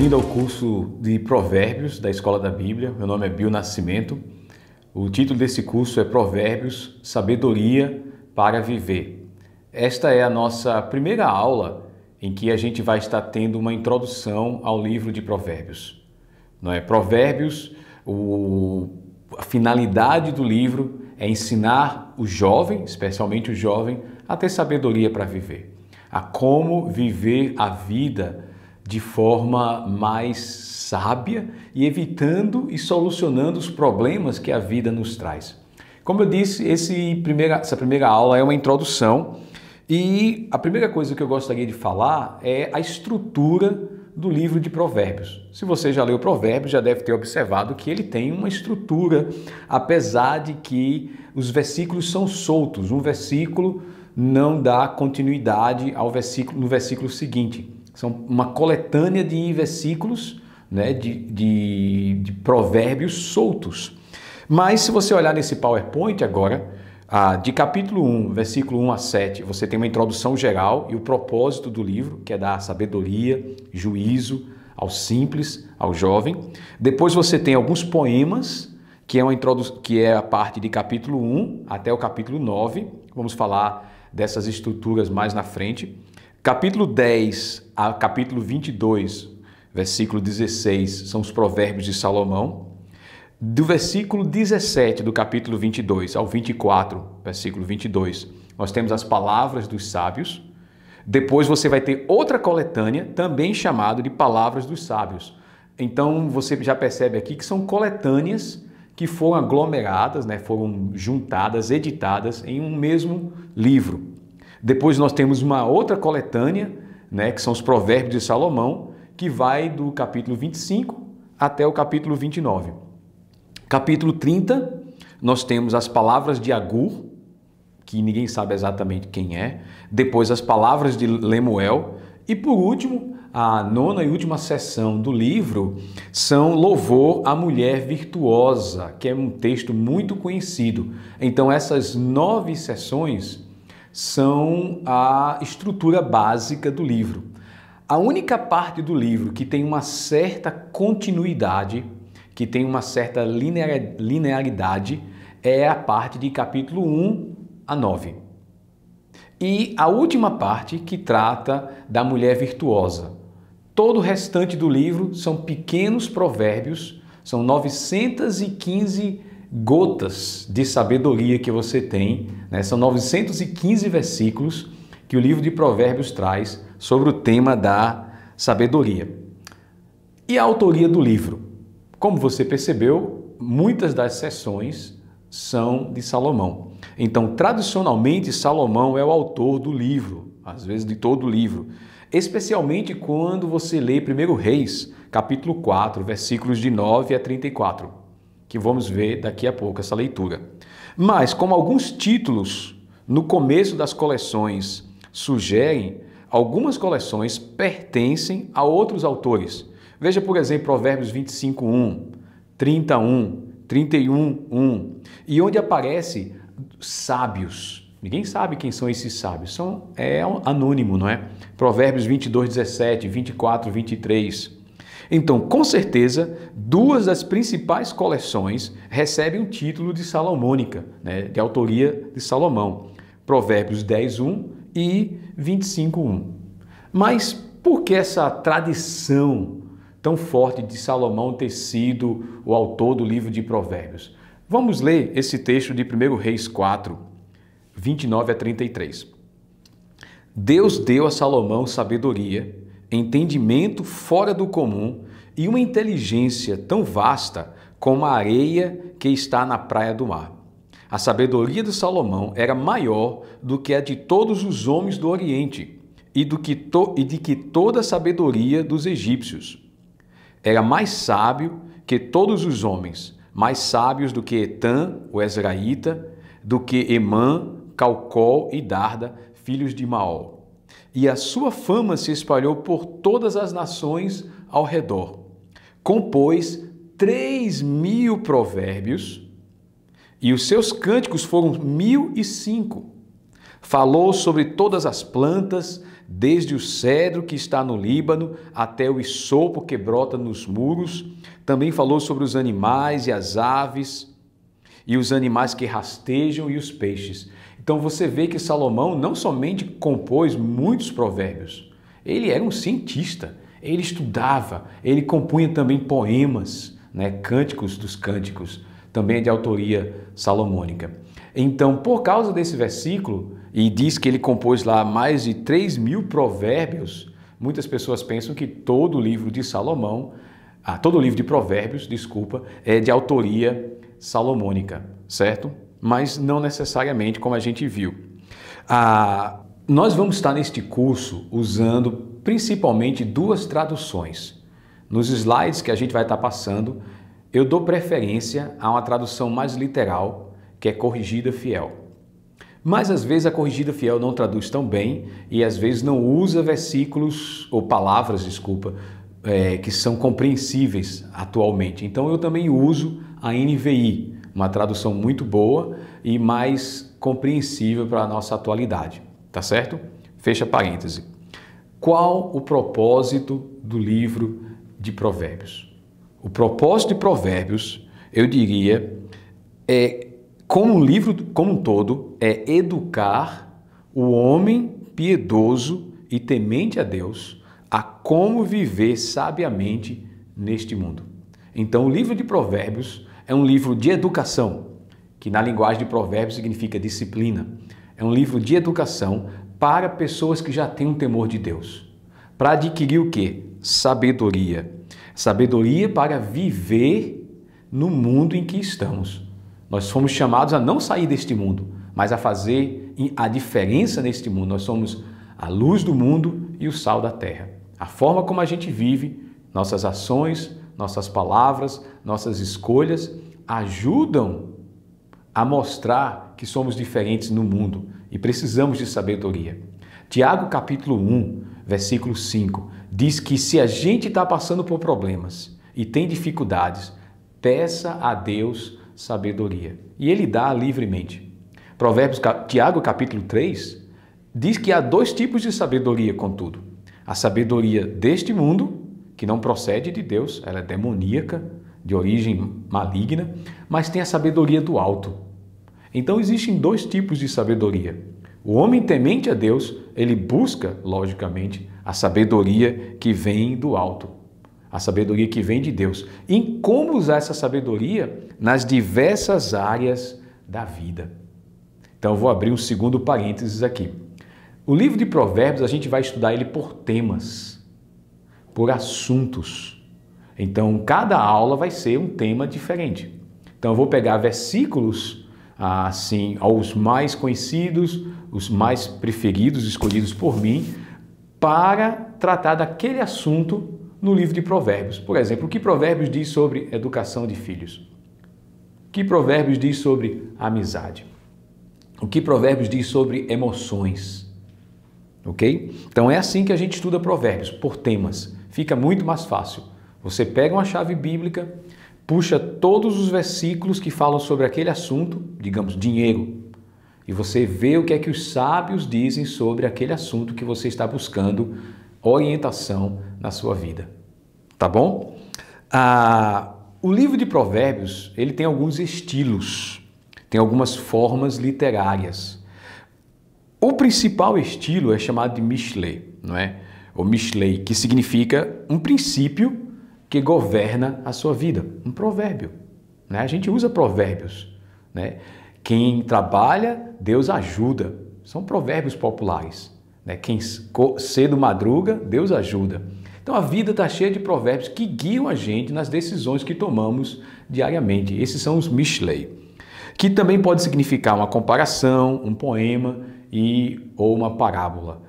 Bem-vindo ao curso de Provérbios da Escola da Bíblia. Meu nome é Bio Nascimento. O título desse curso é Provérbios, Sabedoria para Viver. Esta é a nossa primeira aula em que a gente vai estar tendo uma introdução ao livro de Provérbios. Não é? Provérbios, a finalidade do livro é ensinar o jovem, especialmente o jovem, a ter sabedoria para viver, a como viver a vida de forma mais sábia e evitando e solucionando os problemas que a vida nos traz. Como eu disse, essa primeira aula é uma introdução e a primeira coisa que eu gostaria de falar é a estrutura do livro de Provérbios. Se você já leu Provérbios, já deve ter observado que ele tem uma estrutura, apesar de que os versículos são soltos. Um versículo não dá continuidade no versículo seguinte. São uma coletânea de versículos, né, de provérbios soltos. Mas se você olhar nesse PowerPoint agora, de capítulo 1, versículo 1 a 7, você tem uma introdução geral e o propósito do livro, que é dar sabedoria, juízo ao simples, ao jovem. Depois você tem alguns poemas, que é a parte de capítulo 1 até o capítulo 9. Vamos falar dessas estruturas mais na frente. Capítulo 10 a capítulo 22, versículo 16, são os provérbios de Salomão. Do versículo 17 do capítulo 22 ao 24, versículo 22, nós temos as palavras dos sábios. Depois você vai ter outra coletânea, também chamada de palavras dos sábios. Então você já percebe aqui que são coletâneas que foram aglomeradas, né, foram juntadas, editadas em um mesmo livro. Depois nós temos uma outra coletânea, né, que são os provérbios de Salomão, que vai do capítulo 25 até o capítulo 29. Capítulo 30, nós temos as palavras de Agur, que ninguém sabe exatamente quem é. Depois as palavras de Lemuel. E por último, a nona e última seção do livro são Louvor à Mulher Virtuosa, que é um texto muito conhecido. Então essas 9 sessões são a estrutura básica do livro. A única parte do livro que tem uma certa continuidade, que tem uma certa linearidade, é a parte de capítulo 1 a 9. E a última parte que trata da mulher virtuosa. Todo o restante do livro são pequenos provérbios, são 915 gotas de sabedoria que você tem, né? São 915 versículos que o livro de Provérbios traz sobre o tema da sabedoria. E a autoria do livro? Como você percebeu, muitas das seções são de Salomão. Então, tradicionalmente, Salomão é o autor do livro, às vezes de todo o livro, especialmente quando você lê 1 Reis, capítulo 4, versículos de 9 a 34. Que vamos ver daqui a pouco essa leitura. Mas, como alguns títulos no começo das coleções sugerem, algumas coleções pertencem a outros autores. Veja, por exemplo, Provérbios 25:1, 30:1, 31:1, e onde aparece sábios. Ninguém sabe quem são esses sábios, é anônimo, não é? Provérbios 22:17, 24:23. Então, com certeza, 2 das principais coleções recebem um título de salomônica, né, de autoria de Salomão. Provérbios 10:1 e 25:1. Mas por que essa tradição tão forte de Salomão ter sido o autor do livro de Provérbios? Vamos ler esse texto de 1 Reis 4, 29 a 33. Deus deu a Salomão sabedoria, entendimento fora do comum e uma inteligência tão vasta como a areia que está na praia do mar. A sabedoria de Salomão era maior do que a de todos os homens do Oriente e de que toda a sabedoria dos egípcios. Era mais sábio que todos os homens, mais sábios do que Etã, o Ezraíta, do que Emã, Calcol e Darda, filhos de Maol. E a sua fama se espalhou por todas as nações ao redor. Compôs 3.000 provérbios e os seus cânticos foram 1.005. Falou sobre todas as plantas, desde o cedro que está no Líbano até o isopo que brota nos muros. Também falou sobre os animais e as aves, e os animais que rastejam e os peixes. Então você vê que Salomão não somente compôs muitos provérbios, ele era um cientista, ele estudava, ele compunha também poemas, cânticos dos cânticos, também de autoria salomônica. Então, por causa desse versículo, e diz que ele compôs lá mais de 3.000 provérbios, muitas pessoas pensam que todo o livro de Salomão, todo o livro de provérbios, é de autoria salomônica, certo? Mas não necessariamente, como a gente viu. Nós vamos estar neste curso usando principalmente duas traduções. Nos slides que a gente vai estar passando, eu dou preferência a uma tradução mais literal, que é Corrigida Fiel. Mas às vezes a Corrigida Fiel não traduz tão bem e às vezes não usa versículos ou palavras, que são compreensíveis atualmente. Então eu também uso a NVI, uma tradução muito boa e mais compreensível para a nossa atualidade, tá certo? Fecha parêntese. Qual o propósito do livro de Provérbios? O propósito de Provérbios, eu diria, como um livro como um todo, é educar o homem piedoso e temente a Deus a como viver sabiamente neste mundo. Então, o livro de Provérbios é um livro de educação, que na linguagem de Provérbios significa disciplina. É um livro de educação para pessoas que já têm um temor de Deus. Para adquirir o quê? Sabedoria. Sabedoria para viver no mundo em que estamos. Nós fomos chamados a não sair deste mundo, mas a fazer a diferença neste mundo. Nós somos a luz do mundo e o sal da terra. A forma como a gente vive, nossas ações, nossas palavras, nossas escolhas ajudam a mostrar que somos diferentes no mundo e precisamos de sabedoria. Tiago capítulo 1, versículo 5, diz que se a gente está passando por problemas e tem dificuldades, peça a Deus sabedoria. E Ele dá livremente. Tiago capítulo 3 diz que há dois tipos de sabedoria, contudo. A sabedoria deste mundo, que não procede de Deus, ela é demoníaca, de origem maligna, mas tem a sabedoria do alto. Então existem dois tipos de sabedoria. O homem temente a Deus, ele busca, logicamente, a sabedoria que vem do alto, a sabedoria que vem de Deus. E como usar essa sabedoria nas diversas áreas da vida. Então eu vou abrir um segundo parênteses aqui. O livro de Provérbios, a gente vai estudar ele por temas, por assuntos. Então, cada aula vai ser um tema diferente. Então, eu vou pegar versículos, assim, os mais conhecidos, os mais preferidos, escolhidos por mim, para tratar daquele assunto no livro de Provérbios. Por exemplo, o que Provérbios diz sobre educação de filhos? O que Provérbios diz sobre amizade? O que Provérbios diz sobre emoções? Ok? Então é assim que a gente estuda Provérbios, por temas. Fica muito mais fácil. Você pega uma chave bíblica, puxa todos os versículos que falam sobre aquele assunto, digamos, dinheiro, e você vê o que é que os sábios dizem sobre aquele assunto que você está buscando orientação na sua vida. Tá bom? O livro de Provérbios, ele tem alguns estilos, tem algumas formas literárias. O principal estilo é chamado de Mishlei, não é? Ou Mishlei, que significa um princípio que governa a sua vida, um provérbio, né? A gente usa provérbios, né? Quem trabalha, Deus ajuda. São provérbios populares, né? Quem cedo madruga, Deus ajuda. Então a vida está cheia de provérbios que guiam a gente nas decisões que tomamos diariamente. Esses são os Mishlei, que também pode significar uma comparação, um poema ou uma parábola.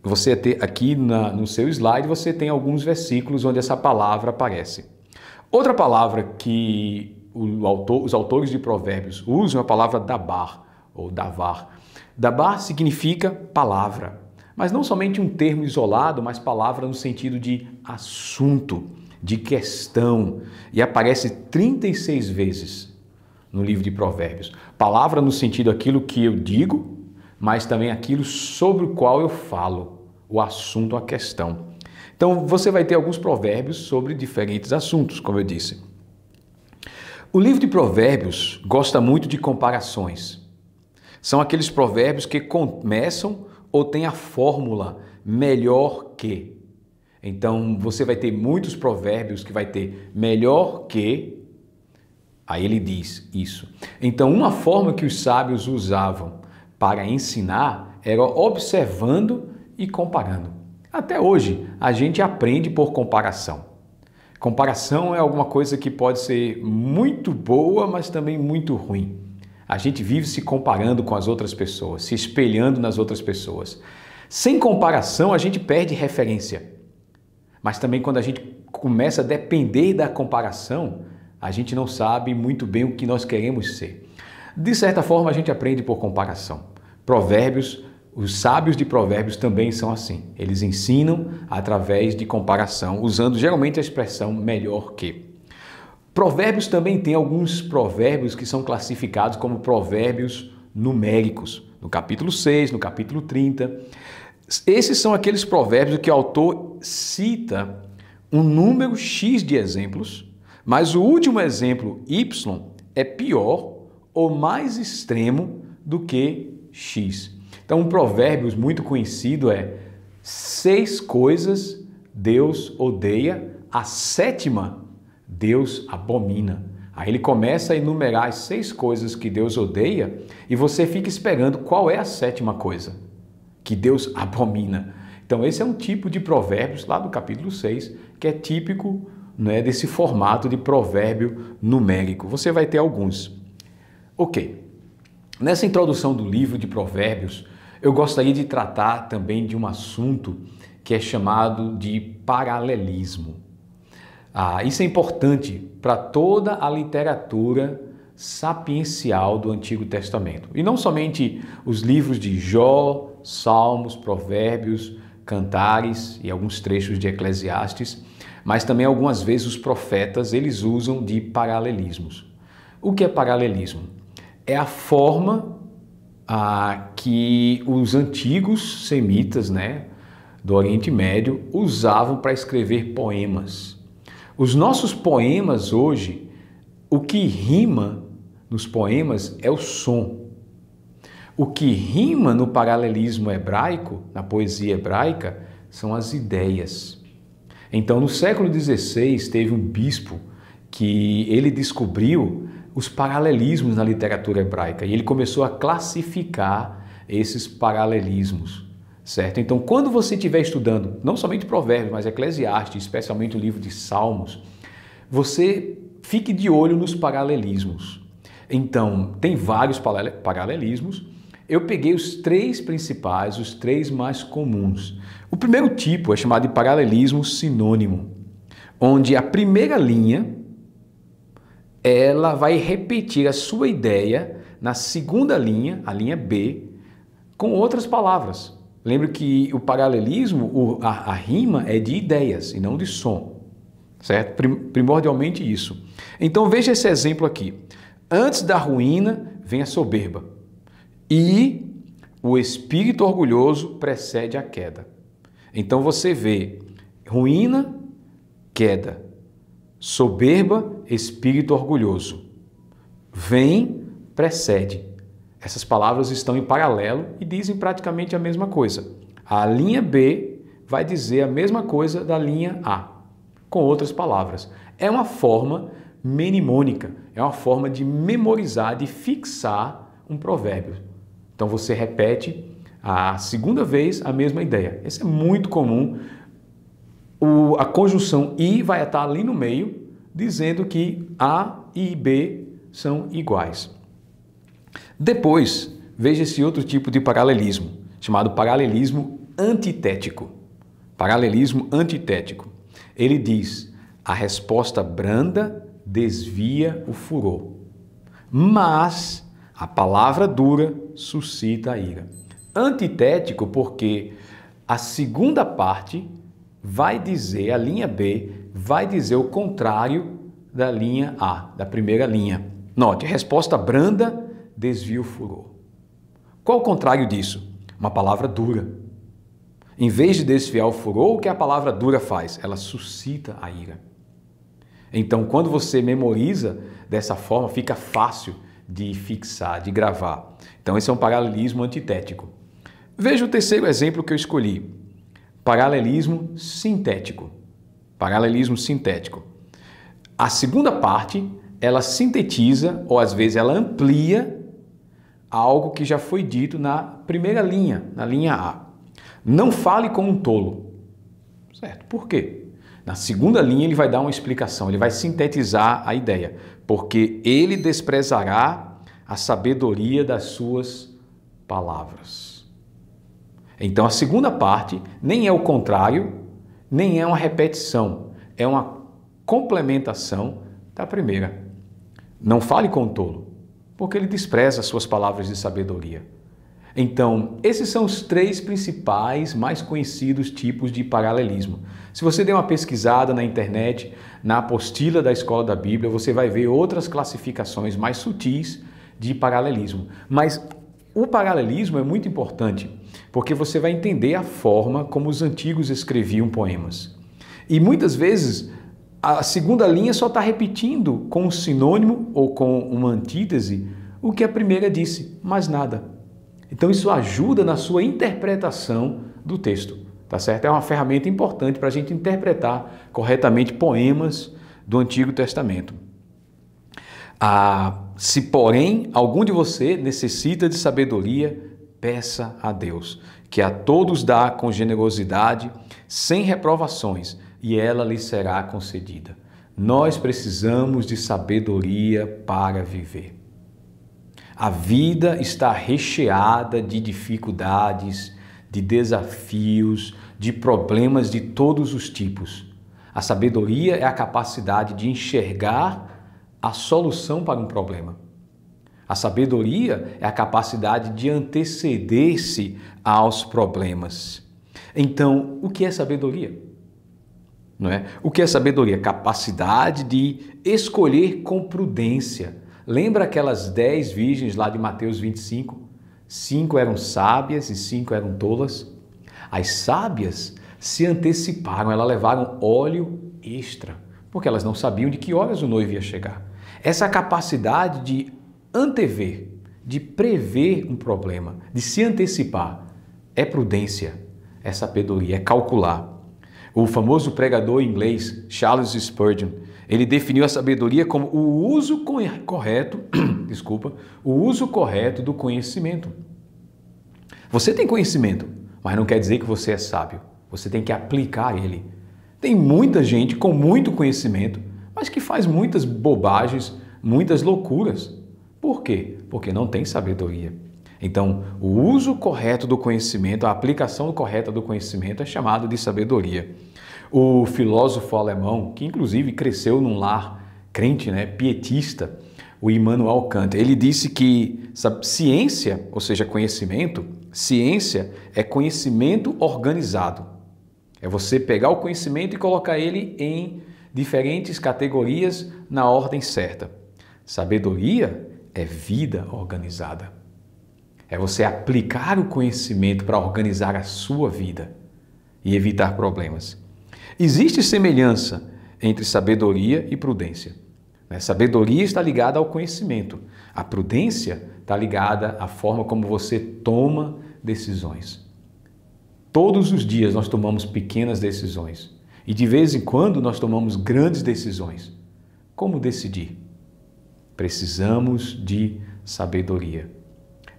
Você tem aqui no seu slide, você tem alguns versículos onde essa palavra aparece. Outra palavra que os autores de Provérbios usam é a palavra dabar ou davar. Dabar significa palavra, mas não somente um termo isolado, mas palavra no sentido de assunto, de questão, e aparece 36 vezes no livro de Provérbios. Palavra no sentido aquilo que eu digo, mas também aquilo sobre o qual eu falo, o assunto, a questão. Então, você vai ter alguns provérbios sobre diferentes assuntos, como eu disse. O livro de Provérbios gosta muito de comparações. São aqueles provérbios que começam ou têm a fórmula melhor que. Então, você vai ter muitos provérbios que vai ter melhor que. Aí ele diz isso. Então, uma forma que os sábios usavam para ensinar era observando e comparando. Até hoje, a gente aprende por comparação. Comparação é alguma coisa que pode ser muito boa, mas também muito ruim. A gente vive se comparando com as outras pessoas, se espelhando nas outras pessoas. Sem comparação, a gente perde referência. Mas também quando a gente começa a depender da comparação, a gente não sabe muito bem o que nós queremos ser. De certa forma, a gente aprende por comparação. Provérbios, os sábios de Provérbios também são assim. Eles ensinam através de comparação, usando geralmente a expressão melhor que. Provérbios também tem alguns provérbios que são classificados como provérbios numéricos. No capítulo 6, no capítulo 30. Esses são aqueles provérbios que o autor cita um número X de exemplos, mas o último exemplo, Y, é pior ou mais extremo do que X. Então, um provérbio muito conhecido é 6 coisas Deus odeia, a 7ª Deus abomina. Aí ele começa a enumerar as 6 coisas que Deus odeia e você fica esperando qual é a 7ª coisa que Deus abomina. Então, esse é um tipo de provérbios lá do capítulo 6 que é típico, né, desse formato de provérbio numérico. Você vai ter alguns. Ok. Nessa introdução do livro de Provérbios, eu gostaria de tratar também de um assunto que é chamado de paralelismo. Isso é importante para toda a literatura sapiencial do Antigo Testamento. E não somente os livros de Jó, Salmos, Provérbios, Cantares e alguns trechos de Eclesiastes, mas também algumas vezes os profetas, eles usam de paralelismos. O que é paralelismo? É a forma que os antigos semitas, né, do Oriente Médio usavam para escrever poemas. Os nossos poemas hoje, o que rima nos poemas é o som. O que rima no paralelismo hebraico, na poesia hebraica, são as ideias. Então, no século XVI, teve um bispo que ele descobriu os paralelismos na literatura hebraica e ele começou a classificar esses paralelismos, certo? Então, quando você estiver estudando, não somente Provérbios, mas Eclesiastes, especialmente o livro de Salmos, você fique de olho nos paralelismos. Então, tem vários paralelismos. Eu peguei os 3 principais, os 3 mais comuns. O primeiro tipo é chamado de paralelismo sinônimo, onde a primeira linha ela vai repetir a sua ideia na segunda linha, a linha B, com outras palavras. Lembre que o paralelismo, a rima é de ideias e não de som, certo? Primordialmente isso. Então veja esse exemplo aqui. Antes da ruína vem a soberba e o espírito orgulhoso precede a queda. Então você vê ruína, queda. Soberba, espírito orgulhoso. Vem, precede. Essas palavras estão em paralelo e dizem praticamente a mesma coisa. A linha B vai dizer a mesma coisa da linha A, com outras palavras. É uma forma mnemônica, é uma forma de memorizar, de fixar um provérbio. Então você repete a segunda vez a mesma ideia. Isso é muito comum. A conjunção I vai estar ali no meio, dizendo que A e B são iguais. Depois, veja esse outro tipo de paralelismo, chamado paralelismo antitético. Paralelismo antitético. Ele diz, a resposta branda desvia o furor, mas a palavra dura suscita a ira. Antitético porque a segunda parte vai dizer, a linha B vai dizer o contrário da linha A, da primeira linha. Note, resposta branda desvia o furor. Qual o contrário disso? Uma palavra dura. Em vez de desviar o furor, o que a palavra dura faz? Ela suscita a ira. Então, quando você memoriza dessa forma, fica fácil de fixar, de gravar. Então, esse é um paralelismo antitético. Veja o terceiro exemplo que eu escolhi. Paralelismo sintético. Paralelismo sintético. A segunda parte, ela sintetiza, ou às vezes ela amplia algo que já foi dito na primeira linha, na linha A. Não fale como um tolo. Certo? Por quê? Na segunda linha ele vai dar uma explicação, ele vai sintetizar a ideia. Porque ele desprezará a sabedoria das suas palavras. Então a segunda parte nem é o contrário, nem é uma repetição, é uma complementação da primeira. Não fale com o tolo, porque ele despreza as suas palavras de sabedoria. Então, esses são os três principais, mais conhecidos tipos de paralelismo. Se você der uma pesquisada na internet, na apostila da Escola da Bíblia, você vai ver outras classificações mais sutis de paralelismo. Mas o paralelismo é muito importante, porque você vai entender a forma como os antigos escreviam poemas. E muitas vezes a segunda linha só está repetindo com um sinônimo ou com uma antítese o que a primeira disse, mais nada. Então isso ajuda na sua interpretação do texto, tá certo? É uma ferramenta importante para a gente interpretar corretamente poemas do Antigo Testamento. Se, porém, algum de você necessita de sabedoria, peça a Deus, que a todos dá com generosidade, sem reprovações, e ela lhe será concedida. Nós precisamos de sabedoria para viver. A vida está recheada de dificuldades, de desafios, de problemas de todos os tipos. A sabedoria é a capacidade de enxergar a solução para um problema. A sabedoria é a capacidade de anteceder-se aos problemas. Então, o que é sabedoria? Não é? O que é sabedoria? Capacidade de escolher com prudência. Lembra aquelas 10 virgens lá de Mateus 25? 5 eram sábias e 5 eram tolas. As sábias se anteciparam, elas levaram óleo extra, porque elas não sabiam de que horas o noivo ia chegar. Essa capacidade de antever, de prever um problema, de se antecipar, é prudência, é sabedoria, é calcular. O famoso pregador inglês Charles Spurgeon, ele definiu a sabedoria como o uso correto, o uso correto do conhecimento. Você tem conhecimento, mas não quer dizer que você é sábio. Você tem que aplicar ele. Tem muita gente com muito conhecimento, mas que faz muitas bobagens, muitas loucuras. Por quê? Porque não tem sabedoria. Então, o uso correto do conhecimento, a aplicação correta do conhecimento é chamado de sabedoria. O filósofo alemão, que inclusive cresceu num lar crente, pietista, o Immanuel Kant, ele disse que ciência, ou seja, conhecimento, ciência é conhecimento organizado. É você pegar o conhecimento e colocar ele em diferentes categorias na ordem certa. Sabedoria é vida organizada. É você aplicar o conhecimento para organizar a sua vida e evitar problemas. Existe semelhança entre sabedoria e prudência. Sabedoria está ligada ao conhecimento. A prudência está ligada à forma como você toma decisões. Todos os dias nós tomamos pequenas decisões e de vez em quando nós tomamos grandes decisões. Como decidir? Precisamos de sabedoria.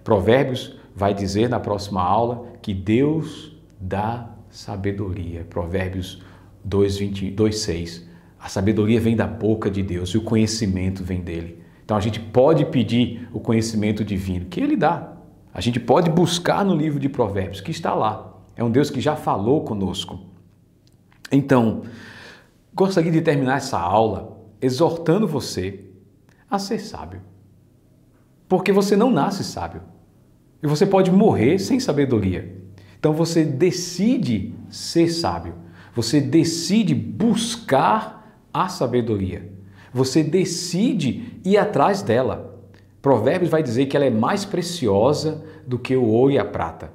Provérbios vai dizer na próxima aula que Deus dá sabedoria. Provérbios 2:6. A sabedoria vem da boca de Deus e o conhecimento vem dele. Então a gente pode pedir o conhecimento divino, que ele dá. A gente pode buscar no livro de Provérbios, que está lá. É um Deus que já falou conosco. Então, gostaria de terminar essa aula exortando você a ser sábio. Porque você não nasce sábio. E você pode morrer sem sabedoria. Então você decide ser sábio. Você decide buscar a sabedoria. Você decide ir atrás dela. Provérbios vai dizer que ela é mais preciosa do que o ouro e a prata.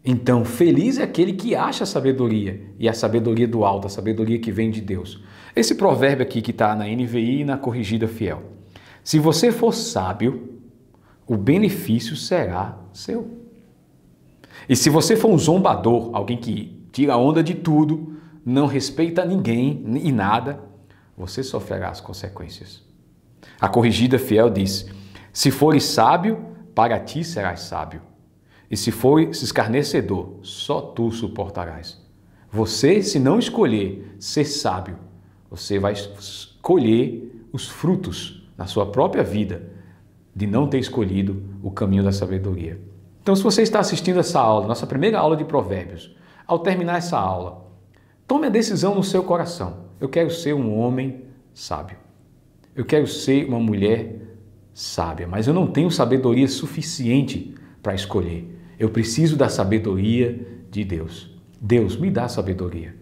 Então, feliz é aquele que acha a sabedoria, e a sabedoria do alto, a sabedoria que vem de Deus. Esse provérbio aqui que está na NVI e na Corrigida Fiel. Se você for sábio, o benefício será seu. E se você for um zombador, alguém que tira onda de tudo, não respeita ninguém e nada, você sofrerá as consequências. A Corrigida Fiel diz: se fores sábio, para ti serás sábio. E se fores escarnecedor, só tu suportarás. Você, se não escolher ser sábio, você vai colher os frutos na sua própria vida de não ter escolhido o caminho da sabedoria. Então, se você está assistindo essa aula, nossa primeira aula de Provérbios, ao terminar essa aula, tome a decisão no seu coração. Eu quero ser um homem sábio. Eu quero ser uma mulher sábia, mas eu não tenho sabedoria suficiente para escolher. Eu preciso da sabedoria de Deus. Deus, me dá sabedoria.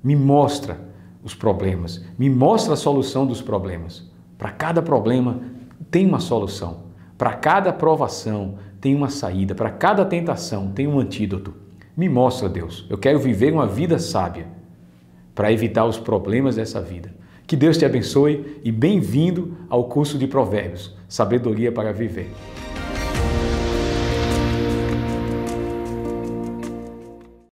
Me mostra os problemas. Me mostra a solução dos problemas. Para cada problema tem uma solução. Para cada provação tem uma saída. Para cada tentação tem um antídoto. Me mostra, Deus. Eu quero viver uma vida sábia para evitar os problemas dessa vida. Que Deus te abençoe e bem-vindo ao curso de Provérbios, Sabedoria para Viver.